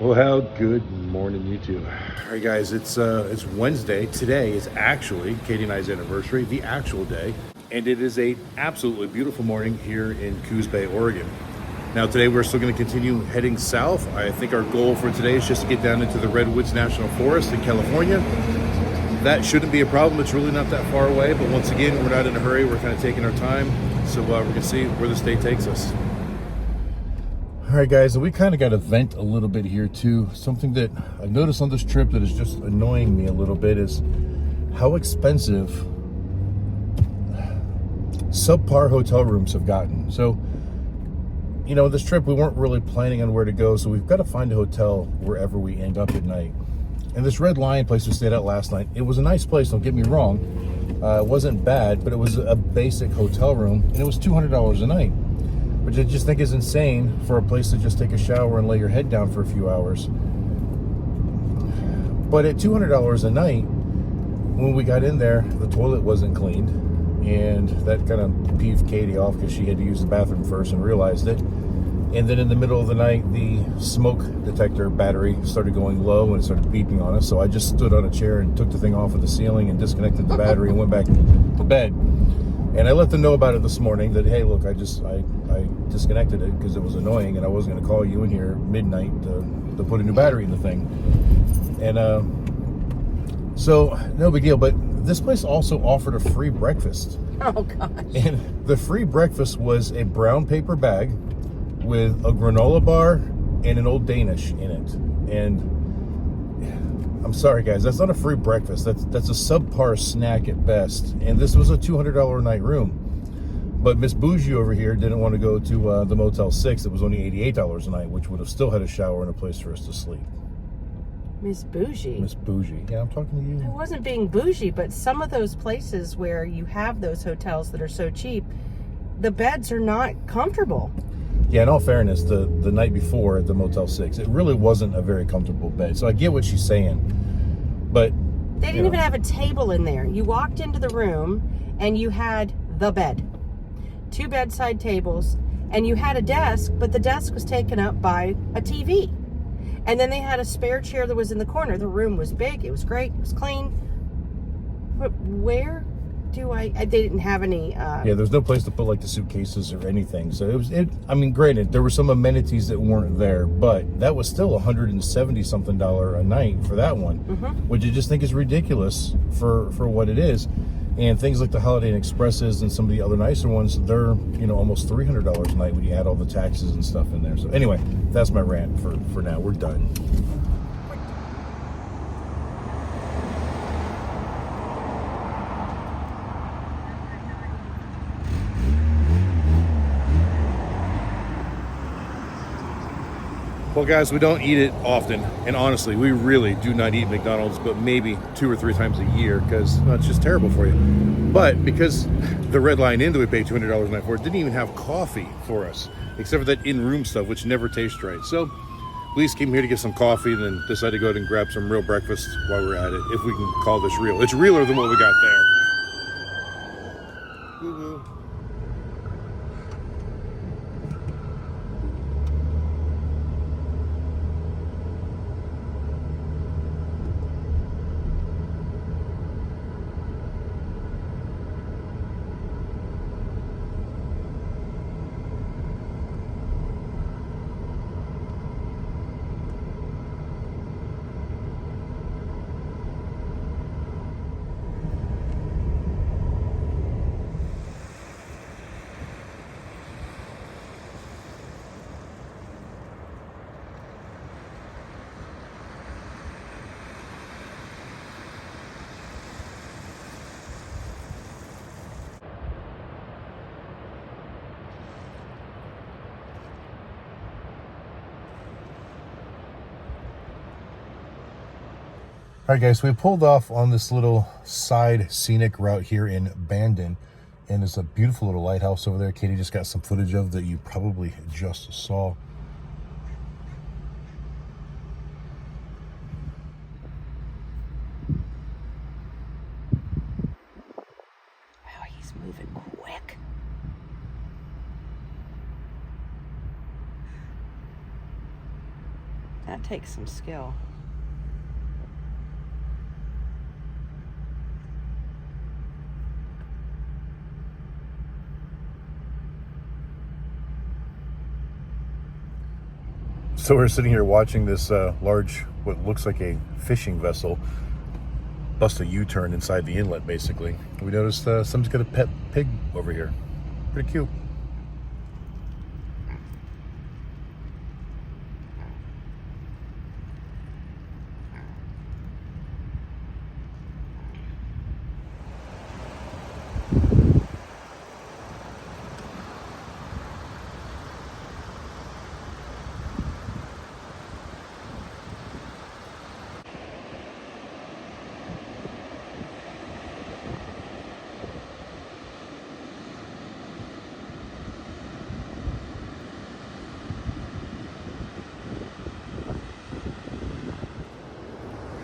Well, how good morning, you two. All right, guys, it's Wednesday. Today is actually Katie and I's anniversary, the actual day, and it is a absolutely beautiful morning here in Coos Bay, Oregon. Now, today we're still going to continue heading south. I think our goal for today is just to get down into the Redwoods National Forest in California. That shouldn't be a problem. It's really not that far away, but once again, we're not in a hurry. We're kind of taking our time, so we're going to see where the state takes us. All right, guys, so we kind of got to vent a little bit here too. Something that I've noticed on this trip that is just annoying me a little bit is how expensive subpar hotel rooms have gotten. So, you know, this trip we weren't really planning on where to go, so we've got to find a hotel wherever we end up at night. And this Red Lion place we stayed at last night, it was a nice place, don't get me wrong. It wasn't bad, but it was a basic hotel room, and it was $200 a night. Which I just think is insane for a place to just take a shower and lay your head down for a few hours. But at $200 a night, when we got in there, the toilet wasn't cleaned. And that kind of peeved Katie off because she had to use the bathroom first and realized it. And then in the middle of the night, the smoke detector battery started going low and it started beeping on us. So I just stood on a chair and took the thing off of the ceiling and disconnected the battery and went back to bed. And I let them know about it this morning that, hey, look, I disconnected it because it was annoying and I wasn't going to call you in here midnight to put a new battery in the thing. And so no big deal. But this place also offered a free breakfast. Oh, gosh. And the free breakfast was a brown paper bag with a granola bar and an Old Danish in it. And I'm sorry, guys, that's not a free breakfast. That's a subpar snack at best. And this was a $200 a night room. But Miss Bougie over here didn't want to go to the Motel 6. It was only $88 a night, which would have still had a shower and a place for us to sleep. Miss Bougie? Miss Bougie. Yeah, I'm talking to you. I wasn't being bougie, but some of those places where you have those hotels that are so cheap, the beds are not comfortable. Yeah, in all fairness, the night before at the Motel 6, it really wasn't a very comfortable bed. So I get what she's saying, but they didn't even have a table in there. You walked into the room and you had the bed, 2 bedside tables, and you had a desk, but the desk was taken up by a TV. And then they had a spare chair that was in the corner. The room was big, it was great, it was clean. But where do they didn't have any yeah, there's no place to put like the suitcases or anything. So I mean, granted, there were some amenities that weren't there, but that was still $170 something a night for that one, which I just think is ridiculous for what it is. And things like the Holiday Inn Expresses and some of the other nicer ones, they're, you know, almost $300 a night when you add all the taxes and stuff in there. So anyway, that's my rant for now. We're done. Well, guys, we don't eat it often, and honestly, we really do not eat McDonald's, but maybe 2 or 3 times a year because it's just terrible for you. But because the Red Lion Inn that we paid $200 a night for didn't even have coffee for us, except for that in-room stuff, which never tastes right. So we just came here to get some coffee and then decided to go ahead and grab some real breakfast while we're at it, if we can call this real. It's realer than what we got there. Woo-woo. All right, guys, so we pulled off on this little side scenic route here in Bandon, and there's a beautiful little lighthouse over there. Katie just got some footage of that you probably just saw. Wow, he's moving quick. That takes some skill. So we're sitting here watching this large, what looks like a fishing vessel, bust a U-turn inside the inlet, basically. We noticed someone's got a pet pig over here. Pretty cute.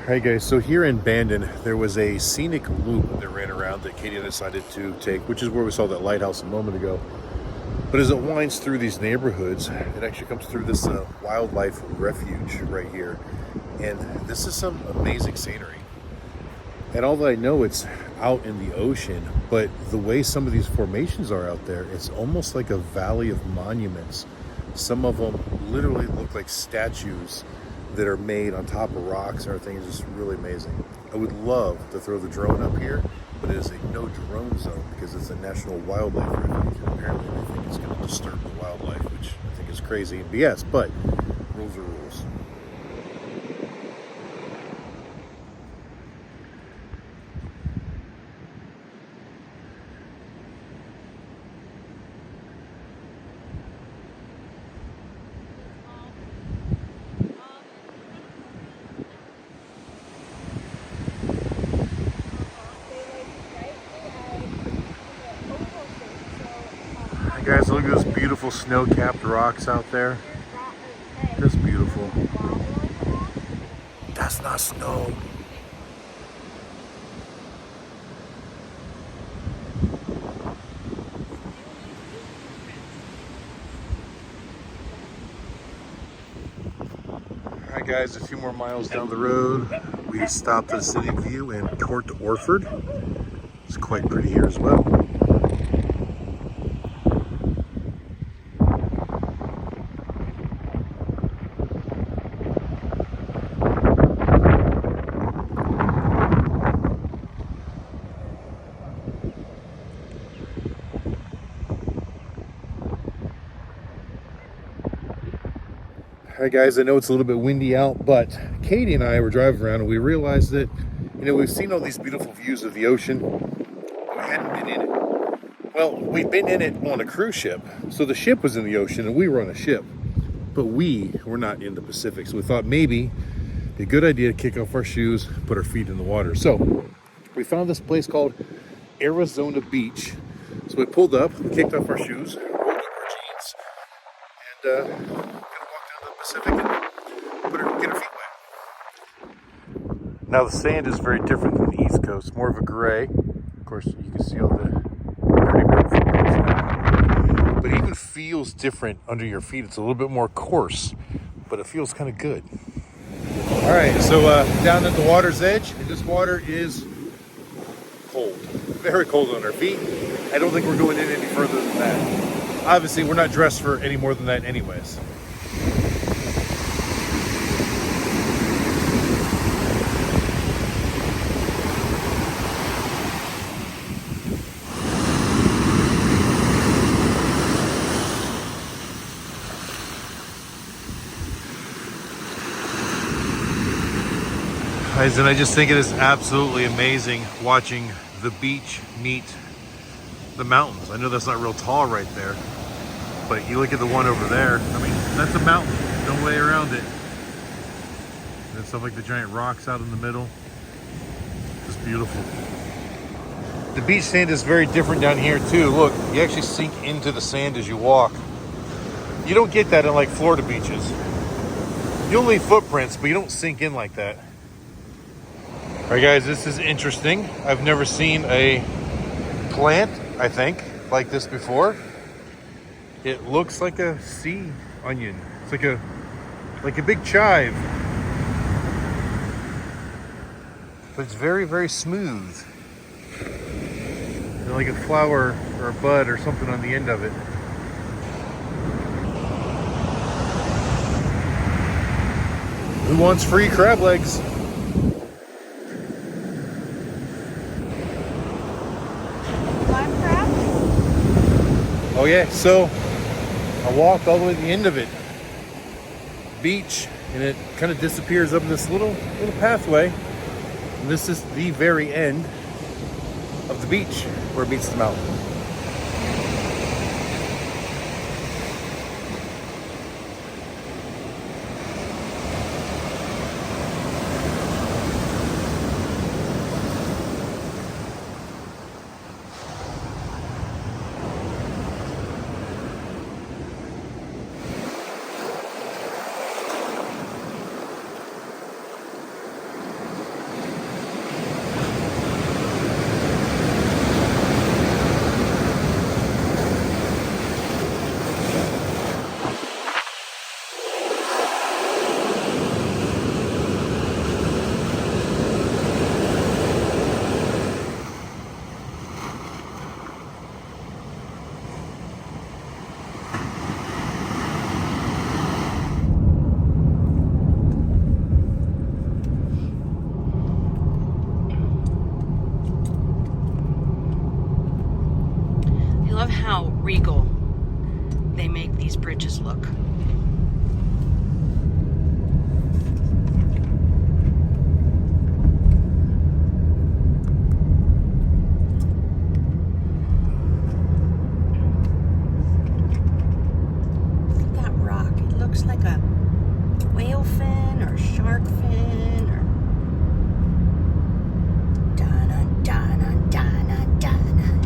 All right, guys, so here in Bandon, there was a scenic loop that ran around that Katie decided to take, which is where we saw that lighthouse a moment ago. But as it winds through these neighborhoods, it actually comes through this wildlife refuge right here. And this is some amazing scenery. And although I know it's out in the ocean, but the way some of these formations are out there, it's almost like a valley of monuments. Some of them literally look like statues that are made on top of rocks and everything. Is just really amazing. I would love to throw the drone up here, but it is a no drone zone because it's a national wildlife refuge. And apparently they think it's going to disturb the wildlife, which I think is crazy and BS, but rules are rules. Guys, look at those beautiful snow-capped rocks out there. Just beautiful. That's not snow. Alright guys, a few more miles down the road, we stopped at Scenic View in Port Orford. It's quite pretty here as well. All right, guys, I know it's a little bit windy out, but Katie and I were driving around and we realized that, you know, we've seen all these beautiful views of the ocean. We hadn't been in it. Well, we'd been in it on a cruise ship. So the ship was in the ocean and we were on a ship, but we were not in the Pacific. So we thought maybe it'd be a good idea to kick off our shoes, put our feet in the water. So we found this place called Arizona Beach. So we pulled up, kicked off our shoes, rolled up our jeans, and Pacific and get her feet wet. Now the sand is very different than the East Coast, more of a gray. Of course, you can see all the pretty red footprints now. But it even feels different under your feet. It's a little bit more coarse, but it feels kind of good. All right, so down at the water's edge, and this water is cold, very cold on our feet. I don't think we're going in any further than that. Obviously, we're not dressed for any more than that anyways. Guys, and I just think it is absolutely amazing watching the beach meet the mountains. I know that's not real tall right there, but you look at the one over there, I mean, that's a mountain, no way around it. And stuff like the giant rocks out in the middle, just beautiful. The beach sand is very different down here too. Look, you actually sink into the sand as you walk. You don't get that in like Florida beaches. You'll leave footprints, but you don't sink in like that. All right, guys, this is interesting. I've never seen a plant, I think, like this before. It looks like a sea onion. It's like a like a big chive. But it's very, very smooth. And like a flower or a bud or something on the end of it. Who wants free crab legs? Live crab? Oh yeah, so I walked all the way to the end of it. Beach, and it kind of disappears up this little pathway. And this is the very end of the beach where it meets the mountain. I love how regal they make these bridges look. Look at that rock. It looks like a whale fin or shark fin or dana dana dana dana.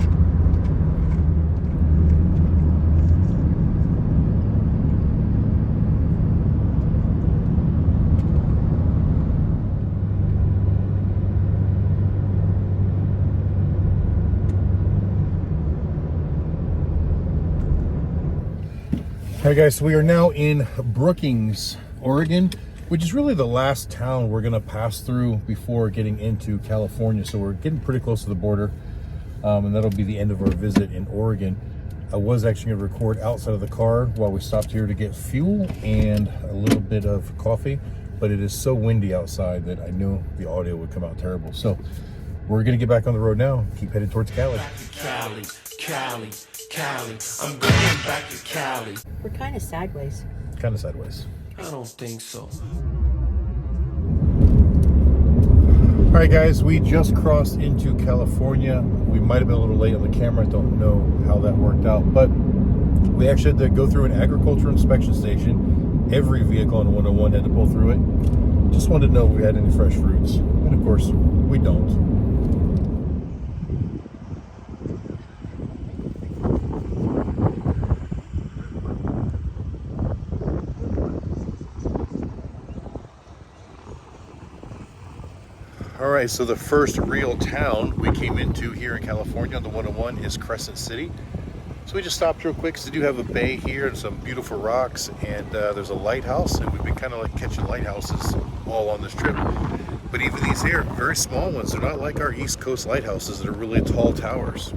All right, guys, so we are now in Brookings, Oregon, which is really the last town we're gonna pass through before getting into California. So we're getting pretty close to the border, and that'll be the end of our visit in Oregon. I was actually gonna record outside of the car while we stopped here to get fuel and a little bit of coffee, but it is so windy outside that I knew the audio would come out terrible. So we're gonna get back on the road now, keep headed towards Cali. Cali, Cali, Cali. I'm going back to Cali. We're kind of sideways. Kind of sideways. I don't think so. All right, guys, we just crossed into California. We might have been a little late on the camera. I don't know how that worked out, but we actually had to go through an agriculture inspection station. Every vehicle on 101 had to pull through it. Just wanted to know if we had any fresh fruits. And of course, we don't. All right, so the first real town we came into here in California on the 101 is Crescent City. So we just stopped real quick because they do have a bay here and some beautiful rocks, and there's a lighthouse, and we've been kind of like catching lighthouses all on this trip. But even these here, very small ones, they're not like our East Coast lighthouses that are really tall towers.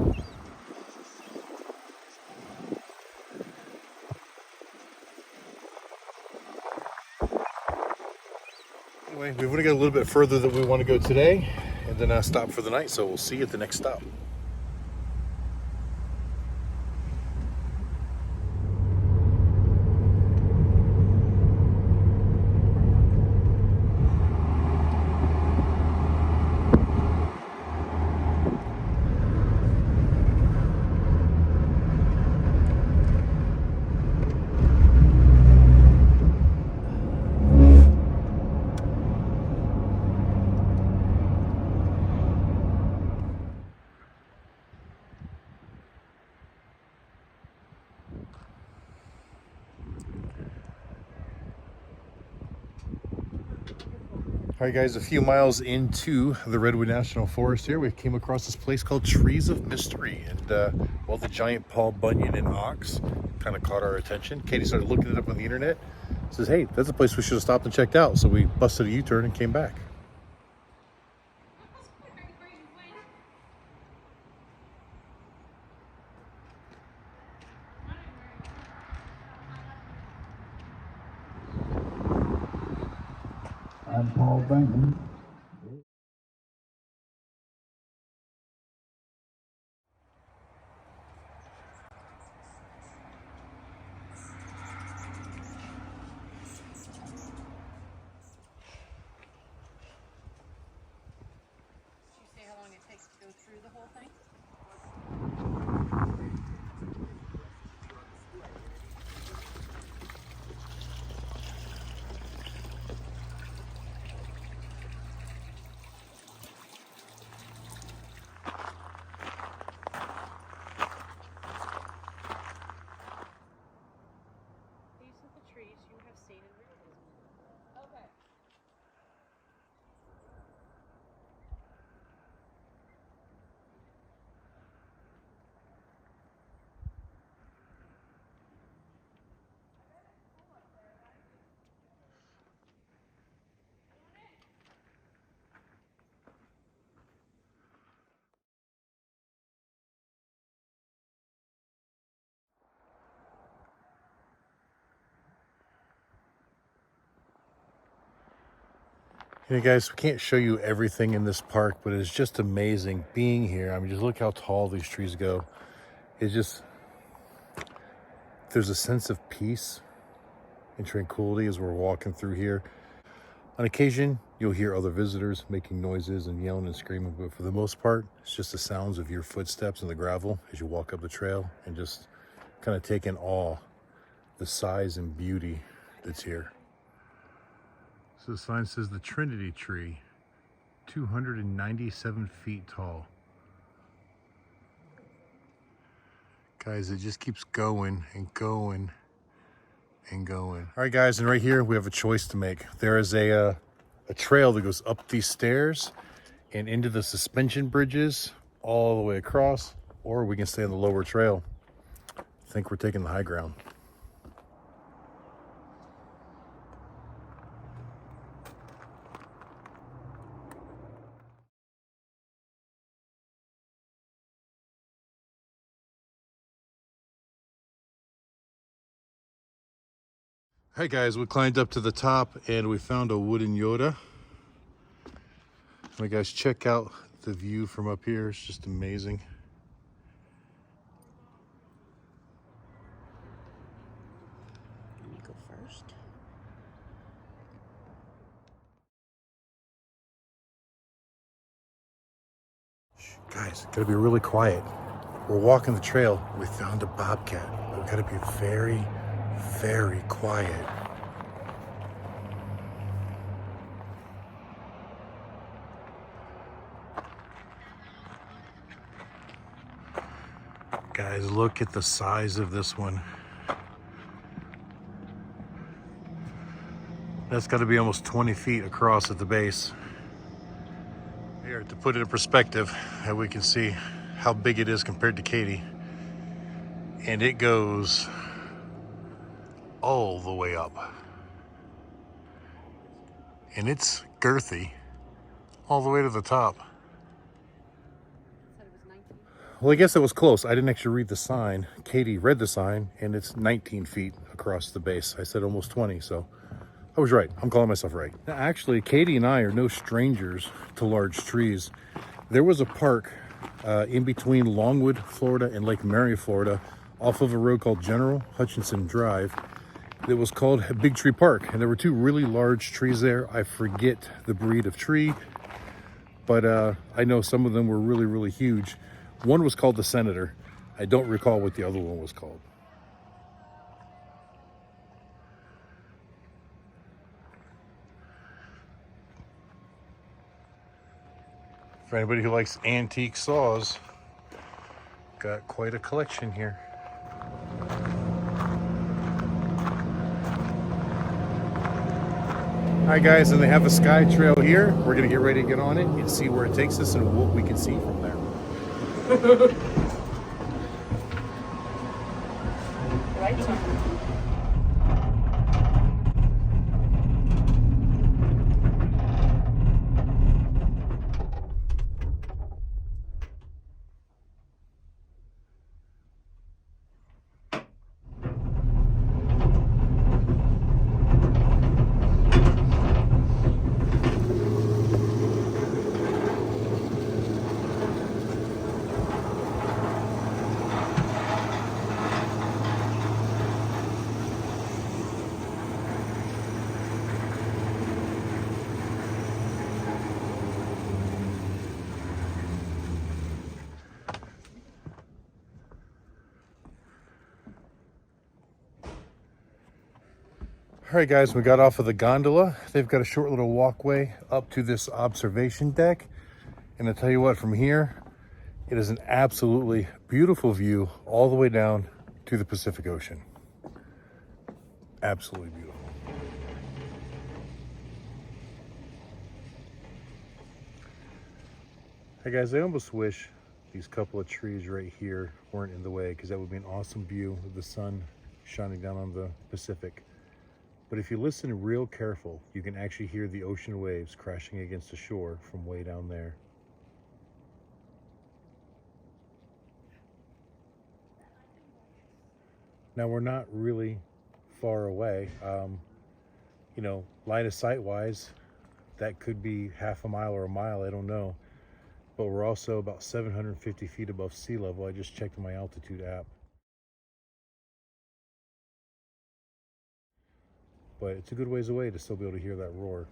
Anyway, we've only got a little bit further that we want to go today, and then stop for the night, so we'll see you at the next stop. All right, guys, a few miles into the Redwood National Forest here, we came across this place called Trees of Mystery. And the giant Paul Bunyan and ox kind of caught our attention. Katie started looking it up on the internet. Says, hey, that's a place we should have stopped and checked out. So we busted a U-turn and came back. I'm Paul Bankman. Through the whole thing? These are the trees you have seen in Redwood. Okay. You know, guys, we can't show you everything in this park, but it's just amazing being here. I mean, just look how tall these trees go. It's just, there's a sense of peace and tranquility as we're walking through here. On occasion, you'll hear other visitors making noises and yelling and screaming, but for the most part, it's just the sounds of your footsteps in the gravel as you walk up the trail and just kind of take in awe the size and beauty that's here. So the sign says the Trinity Tree, 297 feet tall. Guys, it just keeps going and going and going. All right, guys, and right here we have a choice to make. There is a trail that goes up these stairs and into the suspension bridges all the way across, or we can stay on the lower trail. I think we're taking the high ground. Hey guys, we climbed up to the top and we found a wooden Yoda. My guys, check out the view from up here. It's just amazing. Let me go first. Guys, gotta be really quiet. We're walking the trail. We found a bobcat. We've gotta be very, very quiet. Guys, look at the size of this one. That's got to be almost 20 feet across at the base. Here, to put it in perspective, and we can see how big it is compared to Katie. And it goes all the way up. And it's girthy all the way to the top. Well, I guess that was close. I didn't actually read the sign. Katie read the sign, and it's 19 feet across the base. I said almost 20, so I was right. I'm calling myself right. Now, actually, Katie and I are no strangers to large trees. There was a park in between Longwood, Florida, and Lake Mary, Florida, off of a road called General Hutchinson Drive. It was called Big Tree Park, and there were two really large trees there. I forget the breed of tree, but I know some of them were really, really huge. One was called the Senator. I don't recall what the other one was called. For anybody who likes antique saws, got quite a collection here. All right, guys, and they have a sky trail here. We're gonna get ready to get on it and see where it takes us and what we can see from there. Right. All right, guys, we got off of the gondola. They've got a short little walkway up to this observation deck. And I'll tell you what, from here, it is an absolutely beautiful view all the way down to the Pacific Ocean. Absolutely beautiful. Hey guys, I almost wish these couple of trees right here weren't in the way, because that would be an awesome view of the sun shining down on the Pacific. But if you listen real careful, you can actually hear the ocean waves crashing against the shore from way down there. Now we're not really far away. You know, line of sight wise, that could be half a mile or a mile, I don't know. But we're also about 750 feet above sea level. I just checked my altitude app. But it's a good ways away to still be able to hear that roar.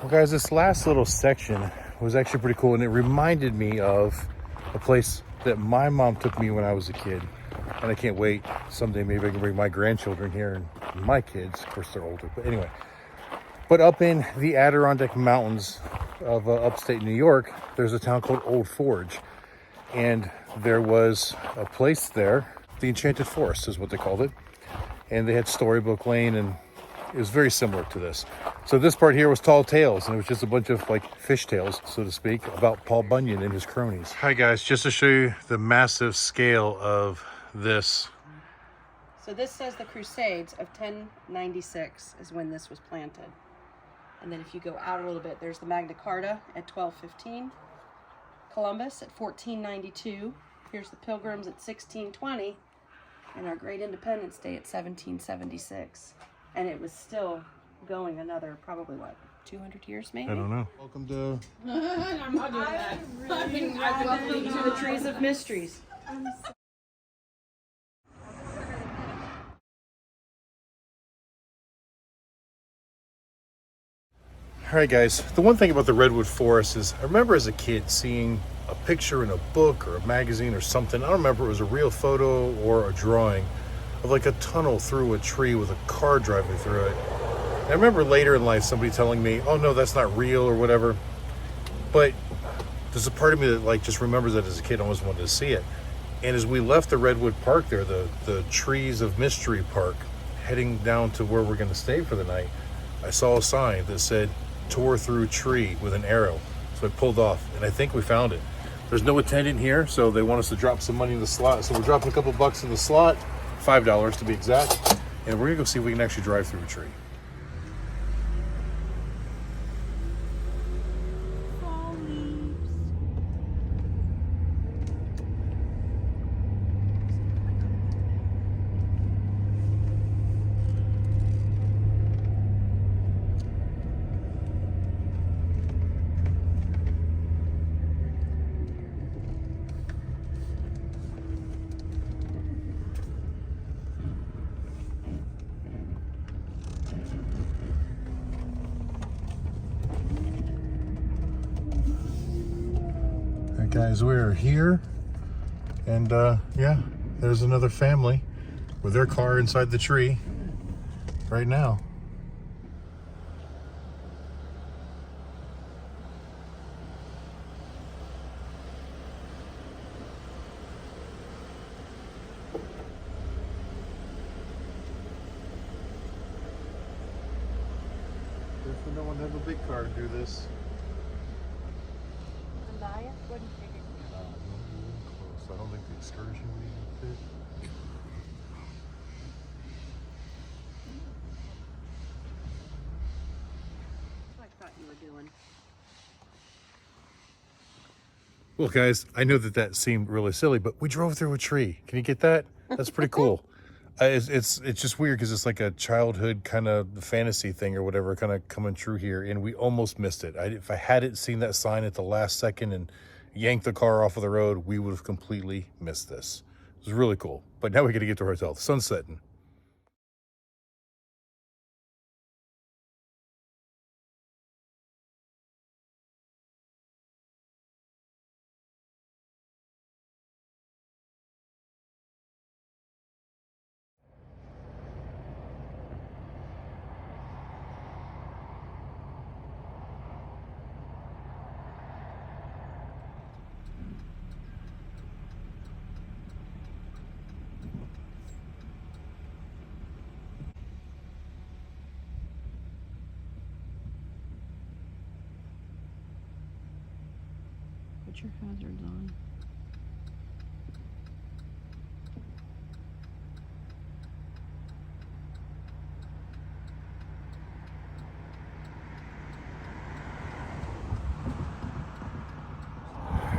Well, guys, this last little section was actually pretty cool, and it reminded me of a place that my mom took me when I was a kid. And I can't wait. Someday maybe I can bring my grandchildren here and my kids. Of course, they're older, but anyway. But up in the Adirondack Mountains of upstate New York, there's a town called Old Forge. And there was a place there, the Enchanted Forest is what they called it. And they had Storybook Lane, and it was very similar to this. So this part here was Tall Tales, and it was just a bunch of like fish tales, so to speak, about Paul Bunyan and his cronies. Hi guys, just to show you the massive scale of this. So this says the Crusades of 1096 is when this was planted. And then if you go out a little bit, there's the Magna Carta at 1215, Columbus at 1492, here's the Pilgrims at 1620, and our Great Independence Day at 1776. And it was still going another, probably what, 200 years maybe? I don't know. Welcome to... I'm not doing that. Welcome to the Trees of Mysteries. All right, guys, the one thing about the Redwood Forest is I remember as a kid seeing a picture in a book or a magazine or something. I don't remember if it was a real photo or a drawing of like a tunnel through a tree with a car driving through it. And I remember later in life somebody telling me, oh no, that's not real or whatever. But there's a part of me that like just remembers that as a kid, I always wanted to see it. And as we left the Redwood Park there, the Trees of Mystery Park, heading down to where we're gonna stay for the night, I saw a sign that said, tore through tree with an arrow. So I pulled off, and I think we found it. There's no attendant here, so they want us to drop some money in the slot. So we're dropping a couple bucks in the slot, $5 to be exact, and we're gonna go see if we can actually drive through a tree. Guys, we are here, and yeah, there's another family with their car inside the tree right now. Definitely don't want to have a big car do this. I don't think the excursion would even fit. I thought you were doing. Well, guys, I know that that seemed really silly, but we drove through a tree. Can you get that? That's pretty cool. It's just weird because it's like a childhood kind of fantasy thing or whatever kind of coming true here, and we almost missed it. If I hadn't seen that sign at the last second and yanked the car off of the road, we would have completely missed this. It was really cool. But now we got to get to our hotel. The sun's setting. Put your hazards on.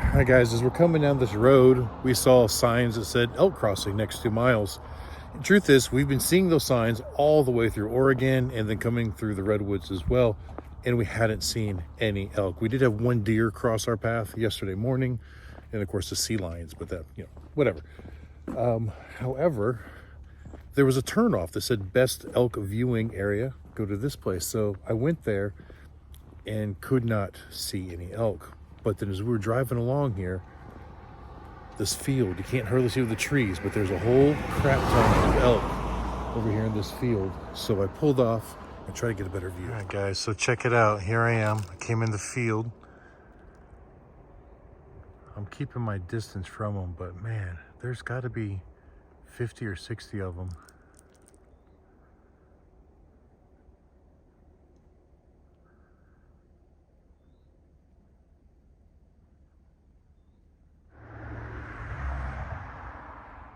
All right, guys, as we're coming down this road, we saw signs that said elk crossing next 2 miles. The truth is, we've been seeing those signs all the way through Oregon and then coming through the Redwoods as well, and we hadn't seen any elk. We did have one deer cross our path yesterday morning, and of course the sea lions, but that, you know, whatever. However, there was a turnoff that said best elk viewing area, go to this place. So I went there and could not see any elk. But then as we were driving along here, this field, you can't hardly see the trees, but there's a whole crap ton of elk over here in this field. So I pulled off and tried to get a better view. All right, guys, so check it out. Here I am. I came in the field. I'm keeping my distance from them, but man, there's got to be 50 or 60 of them.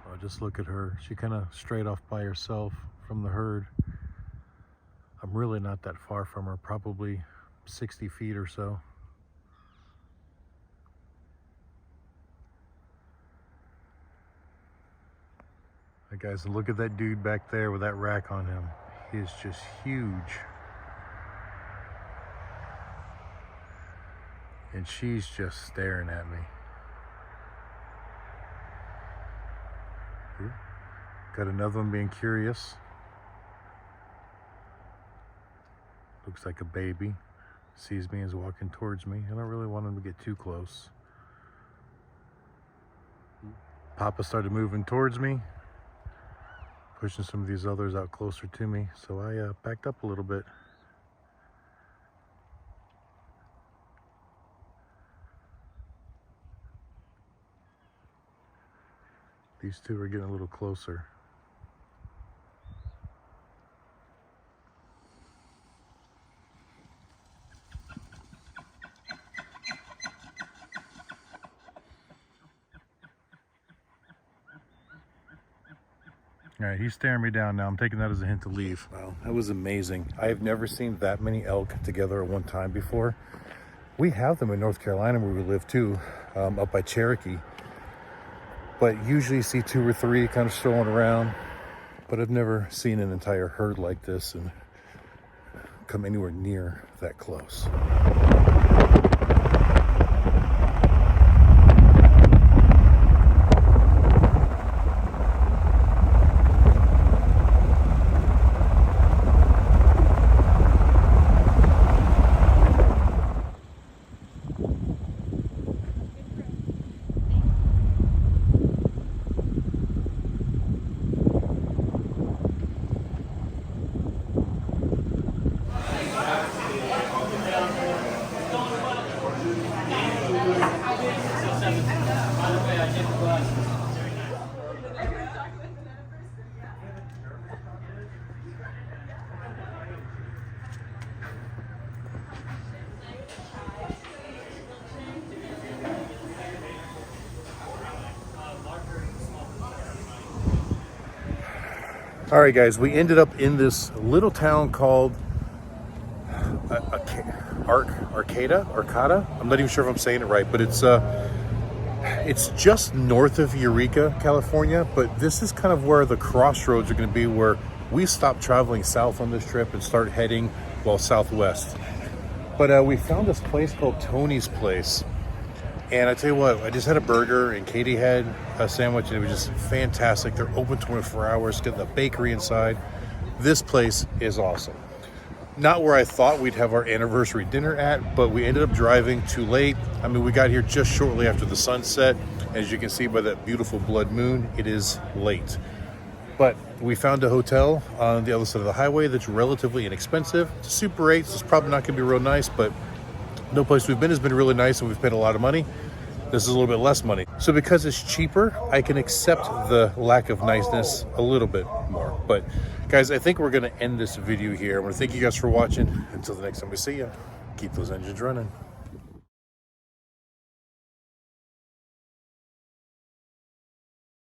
Oh, just look at her. She kind of strayed off by herself from the herd. I'm really not that far from her, probably 60 feet or so. Hey guys, and look at that dude back there with that rack on him. He is just huge. And she's just staring at me. Here. Got another one being curious. Looks like a baby. Sees me as walking towards me. I don't really want him to get too close. Papa started moving towards me, pushing some of these others out closer to me, so I backed up a little bit. These two are getting a little closer. All right, he's staring me down now. I'm taking that as a hint to leave. Wow, that was amazing. I have never seen that many elk together at one time before. We have them in North Carolina where we live too, up by Cherokee. But usually you see 2 or 3 kind of strolling around. But I've never seen an entire herd like this and come anywhere near that close. All right, guys, we ended up in this little town called Arcata. I'm not even sure if I'm saying it right, but it's It's just north of Eureka, California, but this is kind of where the crossroads are going to be, where we stop traveling south on this trip and start heading, well, southwest. But we found this place called Tony's Place. And I tell you what, I just had a burger and Katie had a sandwich and it was just fantastic. They're open 24 hours, got the bakery inside. This place is awesome. Not where I thought we'd have our anniversary dinner at, but we ended up driving too late. I mean, we got here just shortly after the sunset. As you can see by that beautiful blood moon, it is late. But we found a hotel on the other side of the highway that's relatively inexpensive. It's Super 8, so it's probably not going to be real nice, but no place we've been has been really nice and we've paid a lot of money. This is a little bit less money. So because it's cheaper, I can accept the lack of niceness a little bit more. But guys, I think we're going to end this video here. I want to thank you guys for watching. Until the next time we see you, keep those engines running.